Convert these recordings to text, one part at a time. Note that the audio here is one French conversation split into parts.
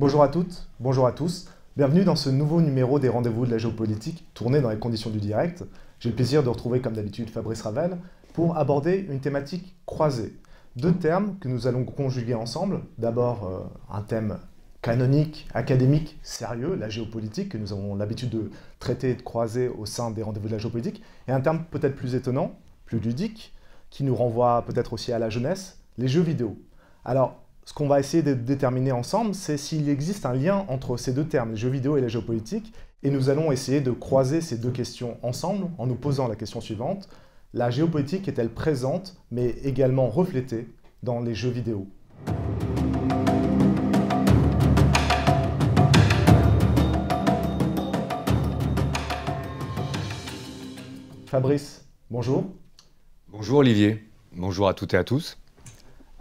Bonjour à toutes, bonjour à tous. Bienvenue dans ce nouveau numéro des rendez-vous de la géopolitique, tourné dans les conditions du direct. J'ai le plaisir de retrouver, comme d'habitude, Fabrice Ravel pour aborder une thématique croisée. Deux termes que nous allons conjuguer ensemble. D'abord, un thème canonique, académique, sérieux, la géopolitique, que nous avons l'habitude de traiter et de croiser au sein des rendez-vous de la géopolitique. Et un terme peut-être plus étonnant, plus ludique, qui nous renvoie peut-être aussi à la jeunesse, les jeux vidéo. Alors, ce qu'on va essayer de déterminer ensemble, c'est s'il existe un lien entre ces deux termes, les jeux vidéo et la géopolitique, et nous allons essayer de croiser ces deux questions ensemble en nous posant la question suivante. La géopolitique est-elle présente, mais également reflétée dans les jeux vidéo? Fabrice, bonjour. Bonjour Olivier, bonjour à toutes et à tous.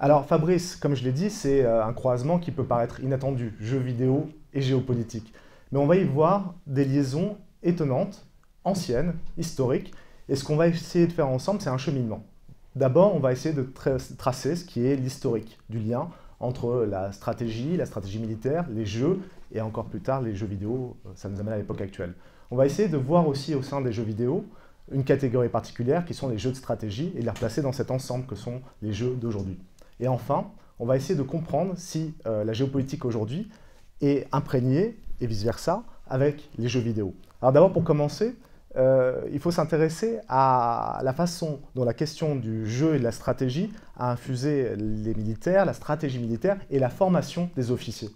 Alors Fabrice, comme je l'ai dit, c'est un croisement qui peut paraître inattendu, jeux vidéo et géopolitique. Mais on va y voir des liaisons étonnantes, anciennes, historiques, et ce qu'on va essayer de faire ensemble, c'est un cheminement. D'abord, on va essayer de tracer ce qui est l'historique du lien entre la stratégie militaire, les jeux, et encore plus tard les jeux vidéo, ça nous amène à l'époque actuelle. On va essayer de voir aussi au sein des jeux vidéo une catégorie particulière qui sont les jeux de stratégie et de les replacer dans cet ensemble que sont les jeux d'aujourd'hui. Et enfin, on va essayer de comprendre si la géopolitique aujourd'hui est imprégnée, et vice-versa, avec les jeux vidéo. Alors d'abord, pour commencer, il faut s'intéresser à la façon dont la question du jeu et de la stratégie a infusé les militaires, la stratégie militaire et la formation des officiers.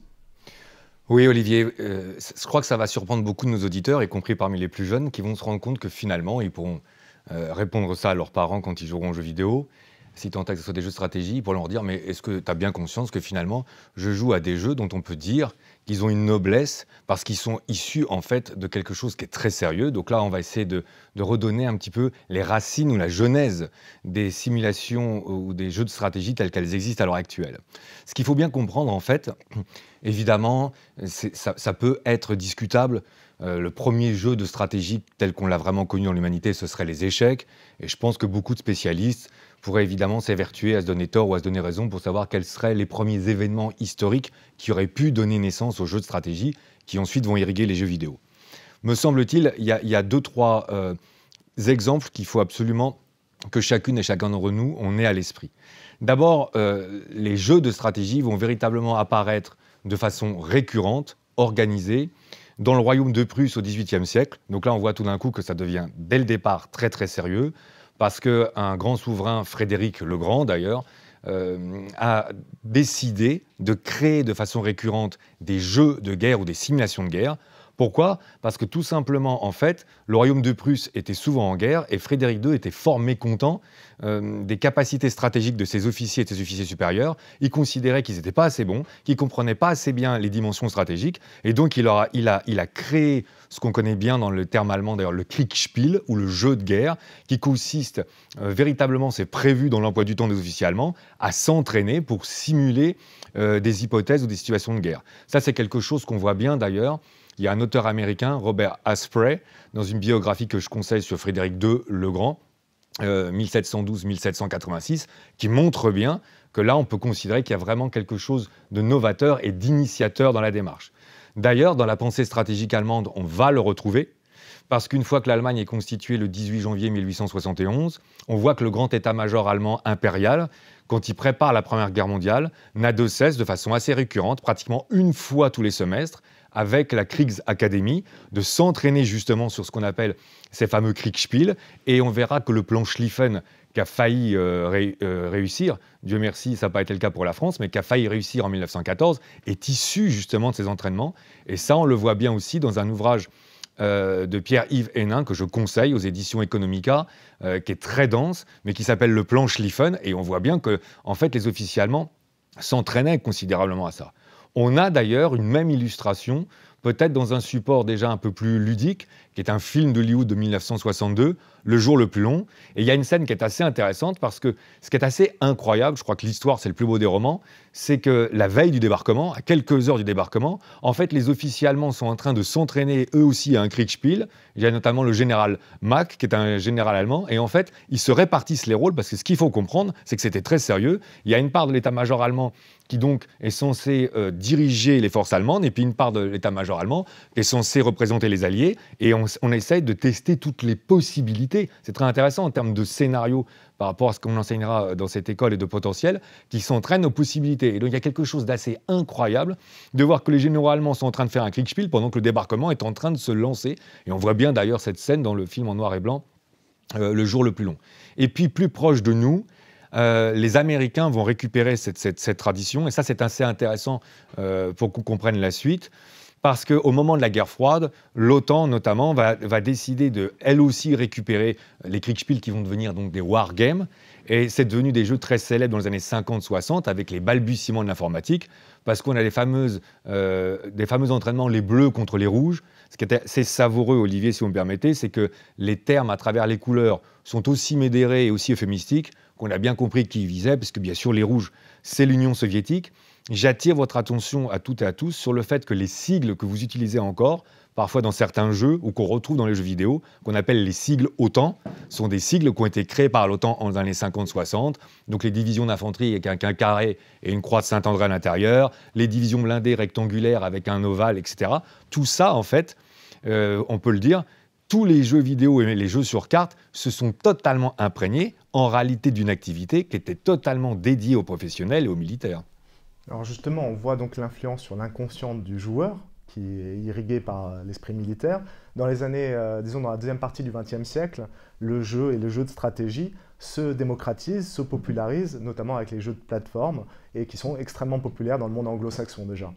Oui Olivier, je crois que ça va surprendre beaucoup de nos auditeurs, y compris parmi les plus jeunes, qui vont se rendre compte que finalement, ils pourront répondre ça à leurs parents quand ils joueront aux jeux vidéo. Si tant est que ce soit des jeux de stratégie, pour leur dire, mais est-ce que tu as bien conscience que finalement, je joue à des jeux dont on peut dire qu'ils ont une noblesse parce qu'ils sont issus en fait de quelque chose qui est très sérieux. Donc là, on va essayer de redonner un petit peu les racines ou la genèse des simulations ou des jeux de stratégie tels qu'elles existent à l'heure actuelle. Ce qu'il faut bien comprendre en fait, évidemment, ça peut être discutable. Le premier jeu de stratégie tel qu'on l'a vraiment connu dans l'humanité, ce serait les échecs. Et je pense que beaucoup de spécialistes pourraient évidemment s'évertuer à se donner tort ou à se donner raison pour savoir quels seraient les premiers événements historiques qui auraient pu donner naissance aux jeux de stratégie qui ensuite vont irriguer les jeux vidéo. Me semble-t-il, il y a deux, trois exemples qu'il faut absolument que chacune et chacun d'entre nous, on ait à l'esprit. D'abord, les jeux de stratégie vont véritablement apparaître de façon récurrente, organisée, dans le royaume de Prusse au XVIIIe siècle. Donc là, on voit tout d'un coup que ça devient, dès le départ, très très sérieux, parce qu'un grand souverain, Frédéric le Grand d'ailleurs, a décidé de créer de façon récurrente des jeux de guerre ou des simulations de guerre. Pourquoi? Parce que tout simplement, en fait, le royaume de Prusse était souvent en guerre et Frédéric II était fort mécontent des capacités stratégiques de ses officiers et de ses officiers supérieurs. Il considérait qu'ils n'étaient pas assez bons, qu'ils ne comprenaient pas assez bien les dimensions stratégiques. Et donc, il a créé ce qu'on connaît bien dans le terme allemand, d'ailleurs, le Kriegspiel, ou le jeu de guerre, qui consiste véritablement, c'est prévu dans l'emploi du temps des officiers allemands, à s'entraîner pour simuler des hypothèses ou des situations de guerre. Ça, c'est quelque chose qu'on voit bien, d'ailleurs. Il y a un auteur américain, Robert Asprey, dans une biographie que je conseille sur Frédéric II le Grand, 1712-1786, qui montre bien que là, on peut considérer qu'il y a vraiment quelque chose de novateur et d'initiateur dans la démarche. D'ailleurs, dans la pensée stratégique allemande, on va le retrouver, parce qu'une fois que l'Allemagne est constituée le 18 janvier 1871, on voit que le grand état-major allemand impérial, quand il prépare la Première Guerre mondiale, n'a de cesse, de façon assez récurrente, pratiquement une fois tous les semestres, avec la Kriegsakademie, de s'entraîner justement sur ce qu'on appelle ces fameux Kriegspiel. Et on verra que le plan Schlieffen, qui a failli réussir, Dieu merci, ça n'a pas été le cas pour la France, mais qui a failli réussir en 1914, est issu justement de ces entraînements. Et ça, on le voit bien aussi dans un ouvrage de Pierre-Yves Hénin, que je conseille aux éditions Economica, qui est très dense, mais qui s'appelle le plan Schlieffen. Et on voit bien que, en fait, les officiers allemands s'entraînaient considérablement à ça. On a d'ailleurs une même illustration, peut-être dans un support déjà un peu plus ludique, qui est un film d'Hollywood de 1962, Le jour le plus long. Et il y a une scène qui est assez intéressante parce que ce qui est assez incroyable, je crois que l'histoire c'est le plus beau des romans, c'est que la veille du débarquement, à quelques heures du débarquement, en fait les officiers allemands sont en train de s'entraîner eux aussi à un Kriegspiel. Il y a notamment le général Mack, qui est un général allemand, et en fait ils se répartissent les rôles parce que ce qu'il faut comprendre, c'est que c'était très sérieux. Il y a une part de l'état-major allemand qui donc est censé diriger les forces allemandes, et puis une part de l'état-major allemand est censé représenter les alliés, et on essaye de tester toutes les possibilités. C'est très intéressant en termes de scénario par rapport à ce qu'on enseignera dans cette école et de potentiel, qui s'entraînent aux possibilités. Et donc il y a quelque chose d'assez incroyable de voir que les généraux allemands sont en train de faire un Kriegspiel pendant que le débarquement est en train de se lancer. Et on voit bien d'ailleurs cette scène dans le film en noir et blanc, Le jour le plus long. Et puis plus proche de nous, les Américains vont récupérer cette tradition, et ça c'est assez intéressant pour qu'on comprenne la suite, parce qu'au moment de la guerre froide, l'OTAN notamment va décider de, elle aussi, récupérer les Kriegspiel qui vont devenir donc des wargames, et c'est devenu des jeux très célèbres dans les années 50-60 avec les balbutiements de l'informatique, parce qu'on a des fameux entraînements, les bleus contre les rouges. Ce qui est assez savoureux, Olivier, si vous me permettez, c'est que les termes à travers les couleurs sont aussi médérés et aussi euphémistiques qu'on a bien compris qui visaient, parce que bien sûr les rouges, c'est l'Union soviétique. J'attire votre attention à toutes et à tous sur le fait que les sigles que vous utilisez encore, parfois dans certains jeux ou qu'on retrouve dans les jeux vidéo, qu'on appelle les sigles OTAN, sont des sigles qui ont été créés par l'OTAN dans les années 50-60. Donc les divisions d'infanterie avec un carré et une croix de Saint-André à l'intérieur, les divisions blindées rectangulaires avec un ovale, etc. Tout ça, en fait, on peut le dire, tous les jeux vidéo et les jeux sur carte se sont totalement imprégnés en réalité d'une activité qui était totalement dédiée aux professionnels et aux militaires. Alors justement, on voit donc l'influence sur l'inconscient du joueur, qui est irrigué par l'esprit militaire. Dans les années, disons dans la deuxième partie du XXe siècle, le jeu et le jeu de stratégie se démocratisent, se popularisent, notamment avec les jeux de plateforme, et qui sont extrêmement populaires dans le monde anglo-saxon déjà.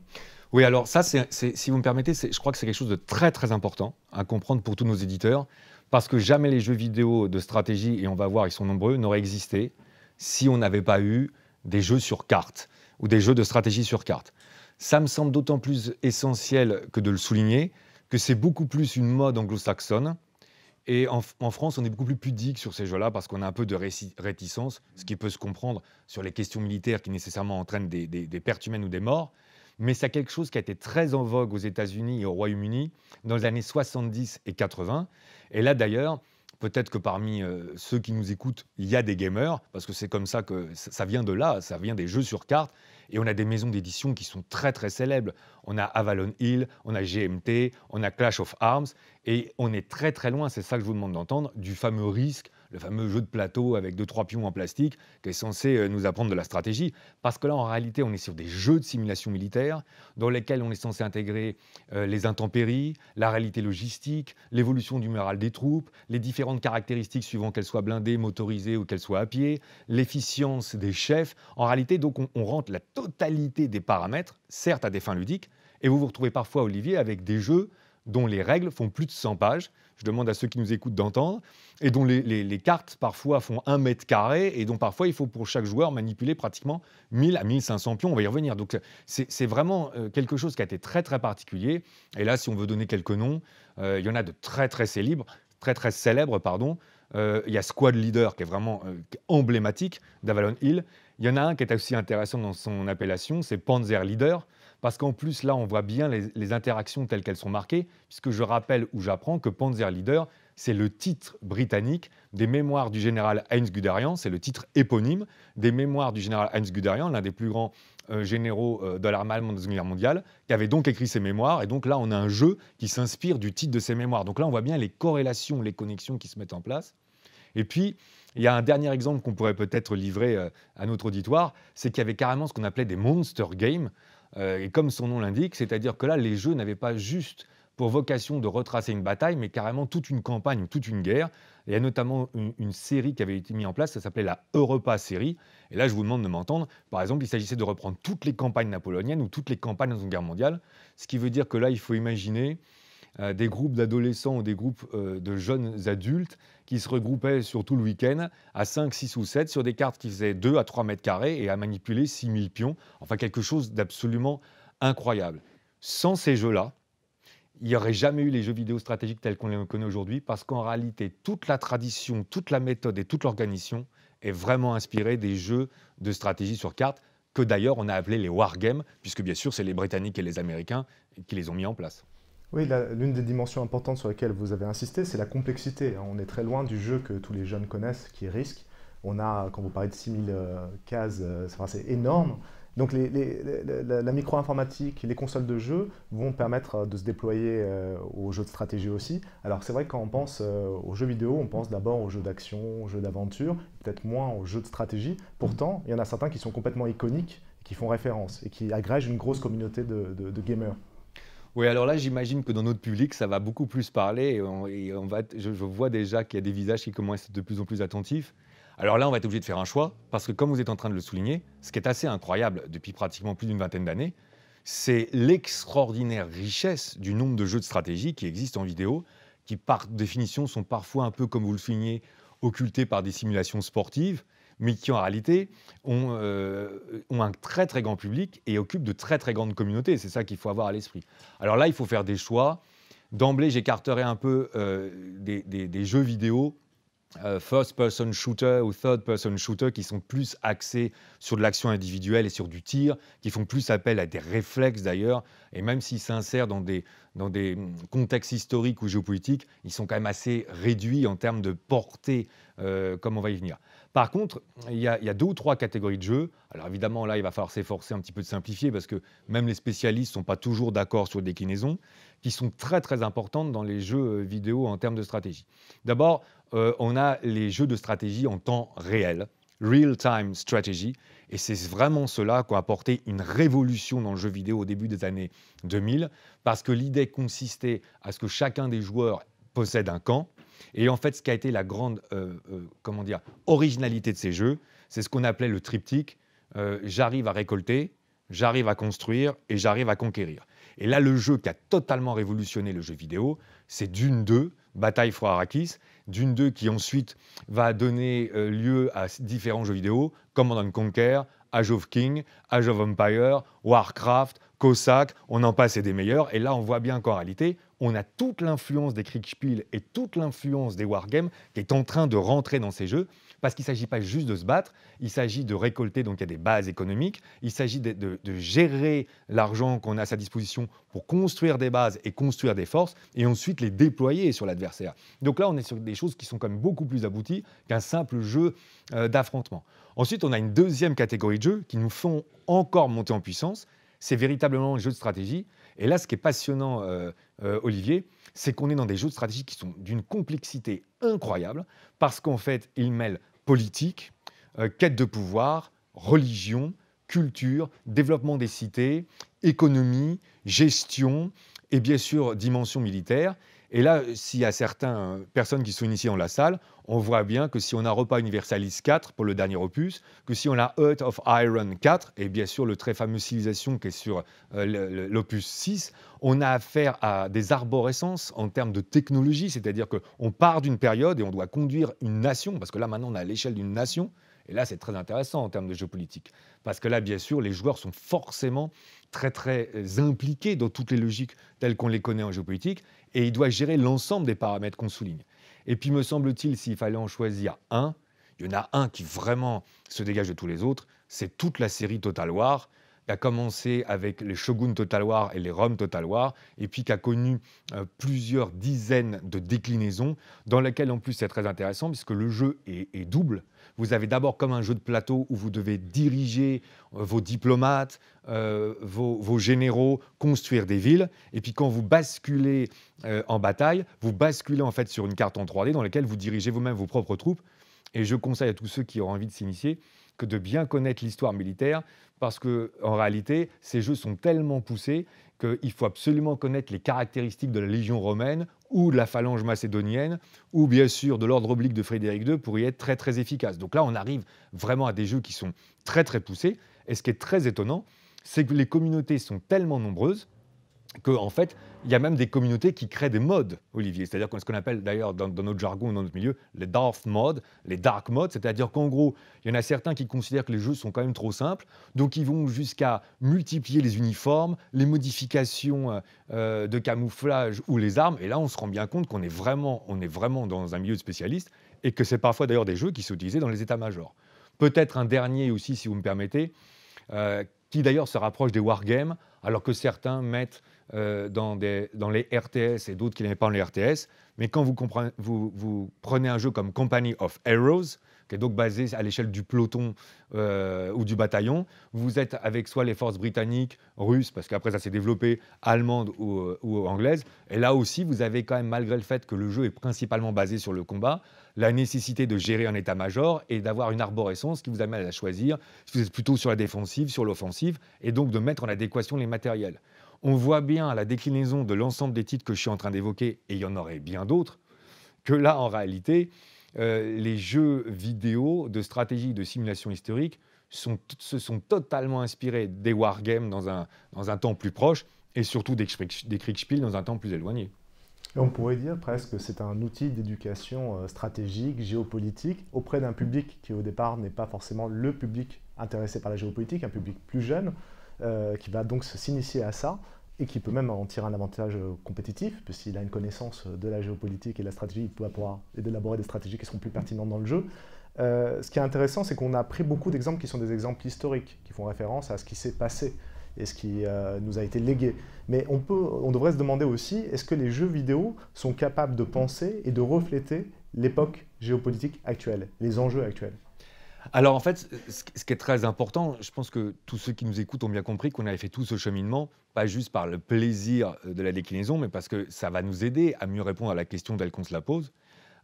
Oui, alors ça, si vous me permettez, je crois que c'est quelque chose de très très important à comprendre pour tous nos éditeurs, parce que jamais les jeux vidéo de stratégie, et on va voir, ils sont nombreux, n'auraient existé si on n'avait pas eu des jeux sur carte ou des jeux de stratégie sur carte. Ça me semble d'autant plus essentiel que de le souligner, que c'est beaucoup plus une mode anglo-saxonne. Et en France, on est beaucoup plus pudique sur ces jeux-là parce qu'on a un peu de réticence, ce qui peut se comprendre sur les questions militaires qui nécessairement entraînent des pertes humaines ou des morts. Mais c'est quelque chose qui a été très en vogue aux États-Unis et au Royaume-Uni dans les années 70 et 80. Et là, d'ailleurs, peut-être que parmi ceux qui nous écoutent, il y a des gamers, parce que c'est comme ça que ça vient de là, ça vient des jeux sur carte. Et on a des maisons d'édition qui sont très très célèbres. On a Avalon Hill, on a GMT, on a Clash of Arms, et on est très très loin, c'est ça que je vous demande d'entendre, du fameux Risk, le fameux jeu de plateau avec 2-3 pions en plastique, qui est censé nous apprendre de la stratégie. Parce que là, en réalité, on est sur des jeux de simulation militaire, dans lesquels on est censé intégrer les intempéries, la réalité logistique, l'évolution du moral des troupes, les différentes caractéristiques suivant qu'elles soient blindées, motorisées ou qu'elles soient à pied, l'efficience des chefs. En réalité, donc, on rentre la totalité des paramètres, certes à des fins ludiques, et vous vous retrouvez parfois, Olivier, avec des jeux dont les règles font plus de 100 pages. Je demande à ceux qui nous écoutent d'entendre, et dont les cartes parfois font 1 mètre carré, et dont parfois il faut pour chaque joueur manipuler pratiquement 1000 à 1500 pions. On va y revenir. Donc c'est vraiment quelque chose qui a été très très particulier. Et là, si on veut donner quelques noms, il y en a de très très célèbres, il y a Squad Leader qui est vraiment emblématique d'Avalon Hill. Il y en a un qui est aussi intéressant dans son appellation, c'est Panzer Leader, parce qu'en plus là on voit bien les interactions telles qu'elles sont marquées, puisque je rappelle ou j'apprends que Panzer Leader, c'est le titre britannique des mémoires du général Heinz Guderian, c'est le titre éponyme des mémoires du général Heinz Guderian, l'un des plus grands généraux de l'armée allemande de la Seconde Guerre mondiale, qui avait donc écrit ces mémoires, et donc là on a un jeu qui s'inspire du titre de ces mémoires. Donc là on voit bien les corrélations, les connexions qui se mettent en place. Et puis, il y a un dernier exemple qu'on pourrait peut-être livrer à notre auditoire, c'est qu'il y avait carrément ce qu'on appelait des monster games, et comme son nom l'indique, c'est-à-dire que là, les jeux n'avaient pas juste pour vocation de retracer une bataille, mais carrément toute une campagne, toute une guerre. Et il y a notamment une série qui avait été mise en place, ça s'appelait la Europa série. Et là, je vous demande de m'entendre. Par exemple, il s'agissait de reprendre toutes les campagnes napoléoniennes ou toutes les campagnes dans une guerre mondiale, ce qui veut dire que là, il faut imaginer des groupes d'adolescents ou des groupes de jeunes adultes qui se regroupaient sur tout le week-end à 5, 6 ou 7 sur des cartes qui faisaient 2 à 3 mètres carrés et à manipuler 6000 pions. Enfin, quelque chose d'absolument incroyable. Sans ces jeux-là, il n'y aurait jamais eu les jeux vidéo stratégiques tels qu'on les connaît aujourd'hui, parce qu'en réalité, toute la tradition, toute la méthode et toute l'organisation est vraiment inspirée des jeux de stratégie sur carte, que d'ailleurs on a appelé les wargames, puisque bien sûr c'est les Britanniques et les Américains qui les ont mis en place. Oui, l'une des dimensions importantes sur lesquelles vous avez insisté, c'est la complexité. On est très loin du jeu que tous les jeunes connaissent, qui est Risk. On a, quand vous parlez de 6000 cases, c'est énorme. Donc la micro-informatique, les consoles de jeux vont permettre de se déployer aux jeux de stratégie aussi. Alors c'est vrai que quand on pense aux jeux vidéo, on pense d'abord aux jeux d'action, aux jeux d'aventure, peut-être moins aux jeux de stratégie. Pourtant, il y en a certains qui sont complètement iconiques, qui font référence et qui agrègent une grosse communauté de gamers. Oui, alors là, j'imagine que dans notre public, ça va beaucoup plus parler je vois déjà qu'il y a des visages qui commencent à être de plus en plus attentifs. Alors là, on va être obligé de faire un choix parce que comme vous êtes en train de le souligner, ce qui est assez incroyable depuis pratiquement plus d'une vingtaine d'années, c'est l'extraordinaire richesse du nombre de jeux de stratégie qui existent en vidéo, qui par définition sont parfois un peu, comme vous le soulignez, occultés par des simulations sportives, mais qui en réalité ont un très très grand public et occupent de très très grandes communautés. C'est ça qu'il faut avoir à l'esprit. Alors là, il faut faire des choix. D'emblée, j'écarterai un peu des jeux vidéo first-person shooter ou third-person shooter qui sont plus axés sur de l'action individuelle et sur du tir, qui font plus appel à des réflexes d'ailleurs, et même s'ils s'insèrent dans des contextes historiques ou géopolitiques, ils sont quand même assez réduits en termes de portée, comme on va y venir. Par contre, il y a 2 ou 3 catégories de jeux. Alors évidemment, là, il va falloir s'efforcer un petit peu de simplifier parce que même les spécialistes ne sont pas toujours d'accord sur les déclinaisons, qui sont très très importantes dans les jeux vidéo en termes de stratégie. D'abord, on a les jeux de stratégie en temps réel, real-time strategy, et c'est vraiment cela qui a apporté une révolution dans le jeu vidéo au début des années 2000, parce que l'idée consistait à ce que chacun des joueurs possède un camp, et en fait, ce qui a été la grande originalité de ces jeux, c'est ce qu'on appelait le triptyque, j'arrive à récolter, j'arrive à construire et j'arrive à conquérir. Et là, le jeu qui a totalement révolutionné le jeu vidéo, c'est Dune 2, Bataille for Arrakis, Dune 2 qui ensuite va donner lieu à différents jeux vidéo, Command & Conquer, Age of King, Age of Empire, Warcraft, Cossack, on en passe et des meilleurs. Et là, on voit bien qu'en réalité, on a toute l'influence des Kriegspiel et toute l'influence des wargames qui est en train de rentrer dans ces jeux, parce qu'il ne s'agit pas juste de se battre, il s'agit de récolter, donc il y a des bases économiques, il s'agit de gérer l'argent qu'on a à sa disposition pour construire des bases et construire des forces, et ensuite les déployer sur l'adversaire. Donc là, on est sur des choses qui sont quand même beaucoup plus abouties qu'un simple jeu d'affrontement. Ensuite, on a une deuxième catégorie de jeux qui nous font encore monter en puissance, c'est véritablement les jeux de stratégie. Et là, ce qui est passionnant, Olivier, c'est qu'on est dans des jeux de stratégie qui sont d'une complexité incroyable, parce qu'en fait, ils mêlent politique, quête de pouvoir, religion, culture, développement des cités, économie, gestion et bien sûr dimension militaire. Et là, s'il y a certaines personnes qui sont initiées dans la salle, on voit bien que si on a Europa Universalis 4 pour le dernier opus, que si on a Heart of Iron 4, et bien sûr le très fameux Civilisation qui est sur l'opus 6, on a affaire à des arborescences en termes de technologie, c'est-à-dire qu'on part d'une période et on doit conduire une nation, parce que là maintenant on est à l'échelle d'une nation, et là c'est très intéressant en termes de géopolitique, parce que là bien sûr les joueurs sont forcément très très impliqués dans toutes les logiques telles qu'on les connaît en géopolitique, et il doit gérer l'ensemble des paramètres qu'on souligne. Et puis, me semble-t-il, s'il fallait en choisir un, il y en a un qui vraiment se dégage de tous les autres, c'est toute la série Total War, qui a commencé avec les Shogun Total War et les Rome Total War, et puis qui a connu plusieurs dizaines de déclinaisons, dans lesquelles en plus c'est très intéressant, puisque le jeu est double. Vous avez d'abord comme un jeu de plateau où vous devez diriger vos diplomates, vos généraux, construire des villes, et puis quand vous basculez en bataille, vous basculez en fait sur une carte en 3D dans laquelle vous dirigez vous-même vos propres troupes. Et je conseille à tous ceux qui auront envie de s'initier que de bien connaître l'histoire militaire, parce qu'en réalité, ces jeux sont tellement poussés qu'il faut absolument connaître les caractéristiques de la Légion romaine ou de la phalange macédonienne, ou bien sûr de l'ordre oblique de Frédéric II pour y être très très efficace. Donc là, on arrive vraiment à des jeux qui sont très très poussés. Et ce qui est très étonnant, c'est que les communautés sont tellement nombreuses qu'en fait, il y a même des communautés qui créent des modes, Olivier. C'est-à-dire ce qu'on appelle d'ailleurs dans notre jargon, dans notre milieu, les dark modes, les dark modes. C'est-à-dire qu'en gros, il y en a certains qui considèrent que les jeux sont quand même trop simples. Donc, ils vont jusqu'à multiplier les uniformes, les modifications de camouflage ou les armes. Et là, on se rend bien compte qu'on est vraiment dans un milieu de spécialistes et que c'est parfois d'ailleurs des jeux qui sont utilisés dans les états-majors. Peut-être un dernier aussi, si vous me permettez, qui d'ailleurs se rapproche des wargames, alors que certains mettent dans les RTS et d'autres qui n'aimaient pas dans les RTS. Mais quand vous prenez un jeu comme Company of Heroes, qui est donc basé à l'échelle du peloton ou du bataillon, vous êtes avec soit les forces britanniques, russes, parce qu'après ça s'est développé, allemandes ou anglaises. Et là aussi, vous avez quand même, malgré le fait que le jeu est principalement basé sur le combat, la nécessité de gérer un état-major et d'avoir une arborescence qui vous amène à choisir si vous êtes plutôt sur la défensive, sur l'offensive, et donc de mettre en adéquation les matériels. On voit bien la déclinaison de l'ensemble des titres que je suis en train d'évoquer, et il y en aurait bien d'autres, que là, en réalité, les jeux vidéo de stratégie de simulation historique se sont totalement inspirés des wargames dans un temps plus proche, et surtout des Kriegspiel dans un temps plus éloigné. Et on pourrait dire presque que c'est un outil d'éducation stratégique, géopolitique, auprès d'un public qui au départ n'est pas forcément le public intéressé par la géopolitique, un public plus jeune, qui va donc s'initier à ça, et qui peut même en tirer un avantage compétitif, puisqu'il a une connaissance de la géopolitique et de la stratégie, il peut pouvoir élaborer des stratégies qui seront plus pertinentes dans le jeu. Ce qui est intéressant, c'est qu'on a pris beaucoup d'exemples qui sont des exemples historiques, qui font référence à ce qui s'est passé et ce qui nous a été légué. Mais on devrait se demander aussi, est-ce que les jeux vidéo sont capables de penser et de refléter l'époque géopolitique actuelle, les enjeux actuels? Alors en fait, ce qui est très important, je pense que tous ceux qui nous écoutent ont bien compris qu'on avait fait tout ce cheminement, pas juste par le plaisir de la déclinaison, mais parce que ça va nous aider à mieux répondre à la question telle qu'on se la pose,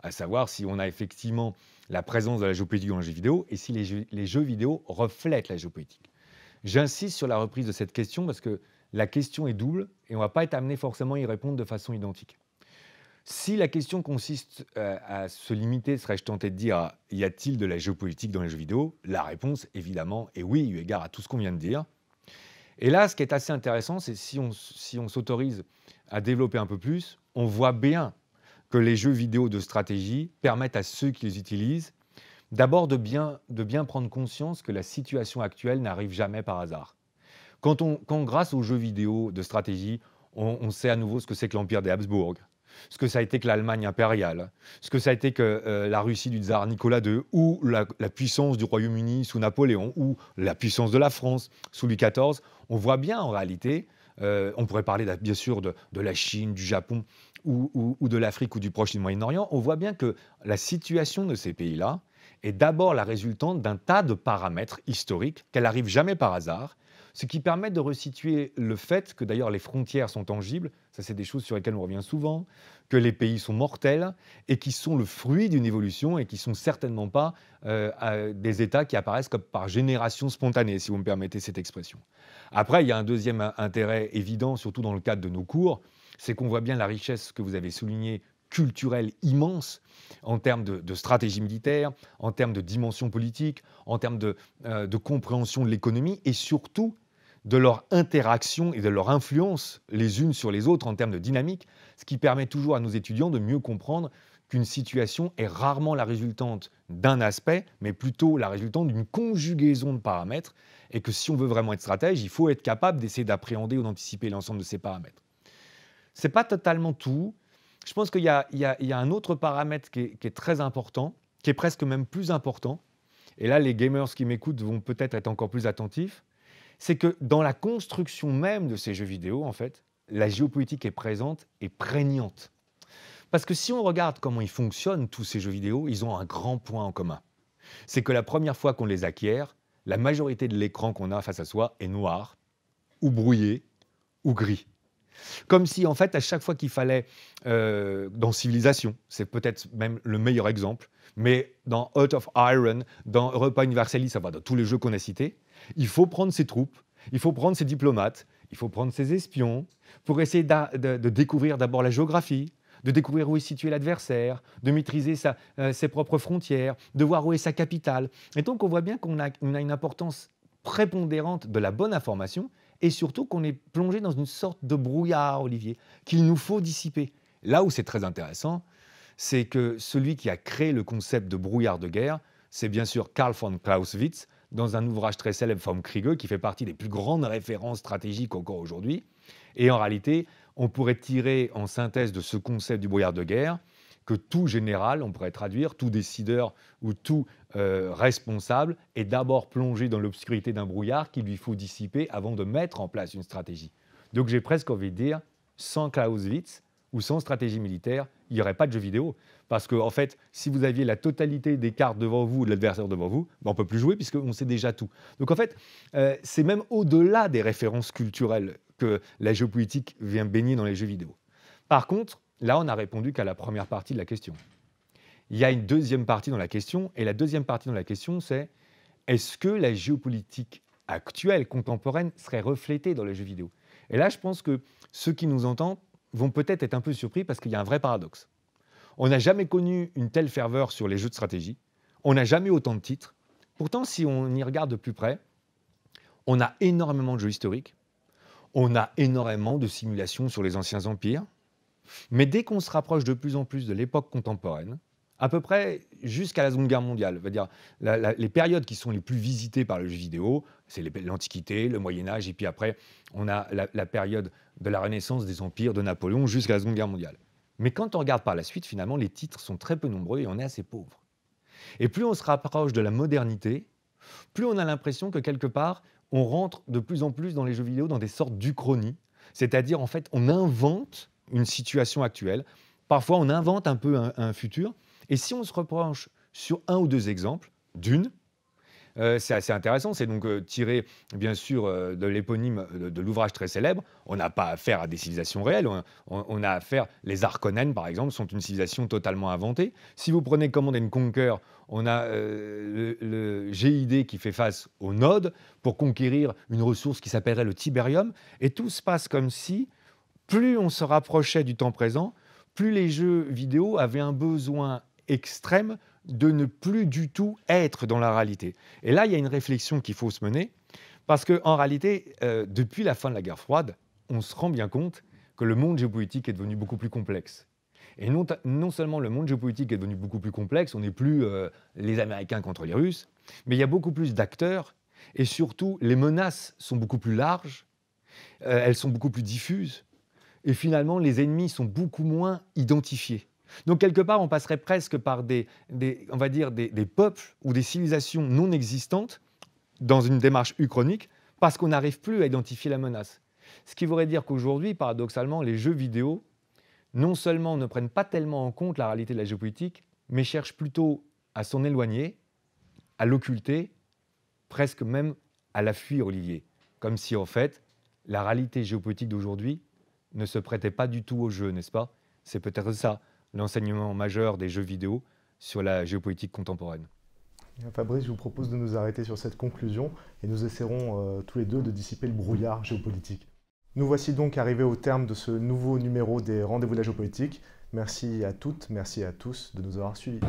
à savoir si on a effectivement la présence de la géopolitique dans les jeux vidéo et si les jeux vidéo reflètent la géopolitique. J'insiste sur la reprise de cette question parce que la question est double et on ne va pas être amené forcément à y répondre de façon identique. Si la question consiste à se limiter, serais-je tenté de dire y a-t-il de la géopolitique dans les jeux vidéo? La réponse, évidemment, est oui, eu égard à tout ce qu'on vient de dire. Et là, ce qui est assez intéressant, c'est si on s'autorise à développer un peu plus, on voit bien que les jeux vidéo de stratégie permettent à ceux qui les utilisent d'abord de bien prendre conscience que la situation actuelle n'arrive jamais par hasard. Quand grâce aux jeux vidéo de stratégie, on sait à nouveau ce que c'est que l'Empire des Habsbourg, ce que ça a été que l'Allemagne impériale, ce que ça a été que la Russie du tsar Nicolas II, ou la puissance du Royaume-Uni sous Napoléon, ou la puissance de la France sous Louis XIV, on voit bien en réalité, on pourrait parler bien sûr de la Chine, du Japon, ou de l'Afrique ou du Proche et du Moyen-Orient, on voit bien que la situation de ces pays-là est d'abord la résultante d'un tas de paramètres historiques, qu'elle n'arrive jamais par hasard, ce qui permet de resituer le fait que d'ailleurs les frontières sont tangibles, ça c'est des choses sur lesquelles on revient souvent, que les pays sont mortels et qui sont le fruit d'une évolution et qui ne sont certainement pas des États qui apparaissent comme par génération spontanée, si vous me permettez cette expression. Après, il y a un deuxième intérêt évident, surtout dans le cadre de nos cours, c'est qu'on voit bien la richesse que vous avez soulignée, culturelle immense, en termes de stratégie militaire, en termes de dimension politique, en termes de compréhension de l'économie et surtout de leur interaction et de leur influence les unes sur les autres en termes de dynamique, ce qui permet toujours à nos étudiants de mieux comprendre qu'une situation est rarement la résultante d'un aspect, mais plutôt la résultante d'une conjugaison de paramètres, et que si on veut vraiment être stratège, il faut être capable d'essayer d'appréhender ou d'anticiper l'ensemble de ces paramètres. Ce n'est pas totalement tout. Je pense qu'il y a un autre paramètre qui est très important, qui est presque même plus important, et là les gamers qui m'écoutent vont peut-être être encore plus attentifs, c'est que dans la construction même de ces jeux vidéo, en fait, la géopolitique est présente et prégnante. Parce que si on regarde comment ils fonctionnent, tous ces jeux vidéo, ils ont un grand point en commun. C'est que la première fois qu'on les acquiert, la majorité de l'écran qu'on a face à soi est noir, ou brouillé, ou gris. Comme si, en fait, à chaque fois qu'il fallait, dans Civilization, c'est peut-être même le meilleur exemple, mais dans Heart of Iron, dans Europa Universalis, ça va dans tous les jeux qu'on a cités, il faut prendre ses troupes, il faut prendre ses diplomates, il faut prendre ses espions, pour essayer de découvrir d'abord la géographie, de découvrir où est situé l'adversaire, de maîtriser ses propres frontières, de voir où est sa capitale. Et donc, on voit bien qu'on a une importance prépondérante de la bonne information, et surtout qu'on est plongé dans une sorte de brouillard, Olivier, qu'il nous faut dissiper. Là où c'est très intéressant, c'est que celui qui a créé le concept de brouillard de guerre, c'est bien sûr Karl von Clausewitz, dans un ouvrage très célèbre, Vom Kriege, qui fait partie des plus grandes références stratégiques encore aujourd'hui. Et en réalité, on pourrait tirer en synthèse de ce concept du brouillard de guerre que tout général, on pourrait traduire, tout décideur ou tout responsable est d'abord plongé dans l'obscurité d'un brouillard qu'il lui faut dissiper avant de mettre en place une stratégie. Donc j'ai presque envie de dire, sans Clausewitz ou sans stratégie militaire, il n'y aurait pas de jeu vidéo. Parce que, en fait, si vous aviez la totalité des cartes devant vous ou de l'adversaire devant vous, ben, on ne peut plus jouer puisqu'on sait déjà tout. Donc en fait, c'est même au-delà des références culturelles que la géopolitique vient baigner dans les jeux vidéo. Par contre, là, on n'a répondu qu'à la première partie de la question. Il y a une deuxième partie dans la question, et la deuxième partie dans la question, c'est est-ce que la géopolitique actuelle, contemporaine, serait reflétée dans les jeux vidéo? Et là, je pense que ceux qui nous entendent vont peut-être être un peu surpris parce qu'il y a un vrai paradoxe. On n'a jamais connu une telle ferveur sur les jeux de stratégie, on n'a jamais autant de titres. Pourtant, si on y regarde de plus près, on a énormément de jeux historiques, on a énormément de simulations sur les anciens empires, mais dès qu'on se rapproche de plus en plus de l'époque contemporaine, à peu près jusqu'à la Seconde Guerre mondiale, on va dire, les périodes qui sont les plus visitées par le jeu vidéo, c'est l'Antiquité, le Moyen-Âge, et puis après, on a la période de la Renaissance, des empires, de Napoléon, jusqu'à la Seconde Guerre mondiale. Mais quand on regarde par la suite, finalement, les titres sont très peu nombreux et on est assez pauvre. Et plus on se rapproche de la modernité, plus on a l'impression que quelque part, on rentre de plus en plus dans les jeux vidéo dans des sortes d'uchronies. C'est-à-dire, en fait, on invente une situation actuelle. Parfois, on invente un peu un futur. Et si on se repenche sur un ou deux exemples, d'une, c'est assez intéressant, c'est donc tiré bien sûr de l'éponyme de l'ouvrage très célèbre. On n'a pas affaire à des civilisations réelles, on a affaire, les Harkonnen par exemple, sont une civilisation totalement inventée. Si vous prenez Command & Conquer, on a le GID qui fait face au Node pour conquérir une ressource qui s'appellerait le Tiberium, et tout se passe comme si, plus on se rapprochait du temps présent, plus les jeux vidéo avaient un besoin extrême de ne plus du tout être dans la réalité. Et là, il y a une réflexion qu'il faut se mener, parce qu'en réalité, depuis la fin de la guerre froide, on se rend bien compte que le monde géopolitique est devenu beaucoup plus complexe. Et non seulement le monde géopolitique est devenu beaucoup plus complexe, on n'est plus les Américains contre les Russes, mais il y a beaucoup plus d'acteurs, et surtout, les menaces sont beaucoup plus larges, elles sont beaucoup plus diffuses, et finalement, les ennemis sont beaucoup moins identifiés. Donc, quelque part, on passerait presque par on va dire des peuples ou des civilisations non existantes dans une démarche uchronique parce qu'on n'arrive plus à identifier la menace. Ce qui voudrait dire qu'aujourd'hui, paradoxalement, les jeux vidéo, non seulement ne prennent pas tellement en compte la réalité de la géopolitique, mais cherchent plutôt à s'en éloigner, à l'occulter, presque même à la fuir, Olivier. Comme si, en fait, la réalité géopolitique d'aujourd'hui ne se prêtait pas du tout au jeu, n'est-ce pas? C'est peut-être ça, l'enseignement majeur des jeux vidéo sur la géopolitique contemporaine. Fabrice, je vous propose de nous arrêter sur cette conclusion et nous essaierons tous les deux de dissiper le brouillard géopolitique. Nous voici donc arrivés au terme de ce nouveau numéro des Rendez-vous de la géopolitique. Merci à toutes, merci à tous de nous avoir suivis.